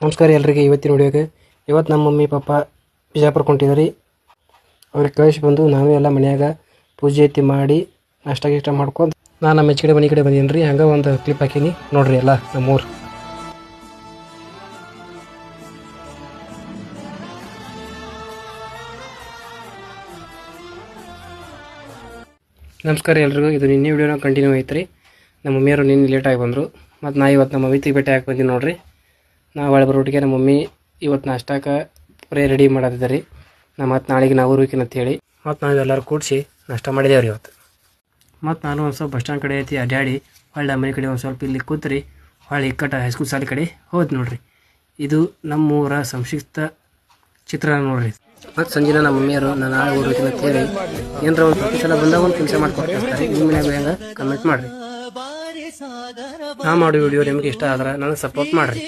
ನಮಸ್ಕಾರ ಎಲ್ಲರಿಗೆ. ಇವತ್ತಿನ ವಿಡಿಯೋಗೆ ಇವತ್ತು ನಮ್ಮ ಮಮ್ಮಿ ಪಾಪ ಬಿಜಾಪುರಕ್ಕೆ ಹೊಂಟಿದ್ದಾರೆ. ಅವ್ರಿಗೆ ಕಳಿಸಿ ಬಂದು ನಾನು ಎಲ್ಲ ಮನ್ಯಾಗ ಪೂಜೆ ಐತಿ ಮಾಡಿ ನಾಷ್ಟ ಗಿಷ್ಟ ಮಾಡ್ಕೊಂಡು ನಾನು ನಮ್ಮ ಕಡೆ ಮನೆ ಕಡೆ ಬಂದೀನಿ ರೀ. ಹಂಗೆ ಒಂದು ಕ್ಲಿಪ್ ಹಾಕೀನಿ ನೋಡ್ರಿ. ಎಲ್ಲ ನಮ್ಮೂರು ನಮಸ್ಕಾರ ಎಲ್ರಿಗೂ. ಇದು ನಿನ್ನೆ ವಿಡಿಯೋನ ಕಂಟಿನ್ಯೂ ಐತ್ರಿ. ನಮ್ಮ ಮಮ್ಮಿಯವರು ನಿನ್ನೆ ಲೇಟಾಗಿ ಬಂದರು. ಮತ್ತು ನಾ ಇವತ್ತು ನಮ್ಮ ಮಮ್ಮಿತಿಗೆ ಭೇಟಿ ಹಾಕಿ ಬಂದೀನಿ ನೋಡ್ರಿ. ನಾವು ಒಳಗೆ ಬರೋಟಿಗೆ ನಮ್ಮ ಮಮ್ಮಿ ಇವತ್ತು ನಾಷ್ಟಕ್ಕೆ ಬರೀ ರೆಡಿ ಮಾಡೋದಿದ್ದಾರೆ. ಮತ್ತು ನಾಳೆಗೆ ನಾವು ಊರಿಕಿನ ಅಂತೇಳಿ ಮತ್ತು ನಾವು ಎಲ್ಲರೂ ಕೂಡಿಸಿ ನಾಷ್ಟ ಮಾಡಿದೇವ್ರಿ ಇವತ್ತು. ಮತ್ತು ನಾನು ಒಂದು ಸ್ವಲ್ಪ ಬಸ್ ಸ್ಟ್ಯಾಂಡ್ ಕಡೆ ಐತಿ ಅಡ್ಡಾಡಿ ಹೊಳ್ಳಿ ಮನೆ ಕಡೆ ಒಂದು ಸ್ವಲ್ಪ ಇಲ್ಲಿ ಕೂತ್ರಿ ಹೊಳ್ಳಿ ಇಕ್ಕಟ್ಟ ಹೈಸ್ಕೂಲ್ ಶಾಲೆ ಕಡೆ ಹೋದ್ ನೋಡ್ರಿ. ಇದು ನಮ್ಮೂರ ಸಂಕ್ಷಿಪ್ತ ಚಿತ್ರಣ ನೋಡ್ರಿ. ಮತ್ತು ಸಂಜೆನ ನಮ್ಮ ಮಮ್ಮಿಯರು ನಾನು ನಾಳೆ ಊರಿಕಿನ ಅಂತೇಳಿ ಏನರ ಒಂದು ಪ್ರತಿ ಸಲ ಬಂದಾಗ ಒಂದು ಕೆಲಸ ಮಾಡ್ಕೊಡ್ತಾರೆ. ನಿಮ್ಮ ಮನ್ಯಾಗ ಹೆಂಗೆ ಕಮೆಂಟ್ ಮಾಡಿರಿ. ನಾ ಮಾಡೋ ವಿಡಿಯೋ ನಿಮ್ಗೆ ಇಷ್ಟ ಆದ್ರೆ ನನಗೆ ಸಪೋರ್ಟ್ ಮಾಡಿರಿ.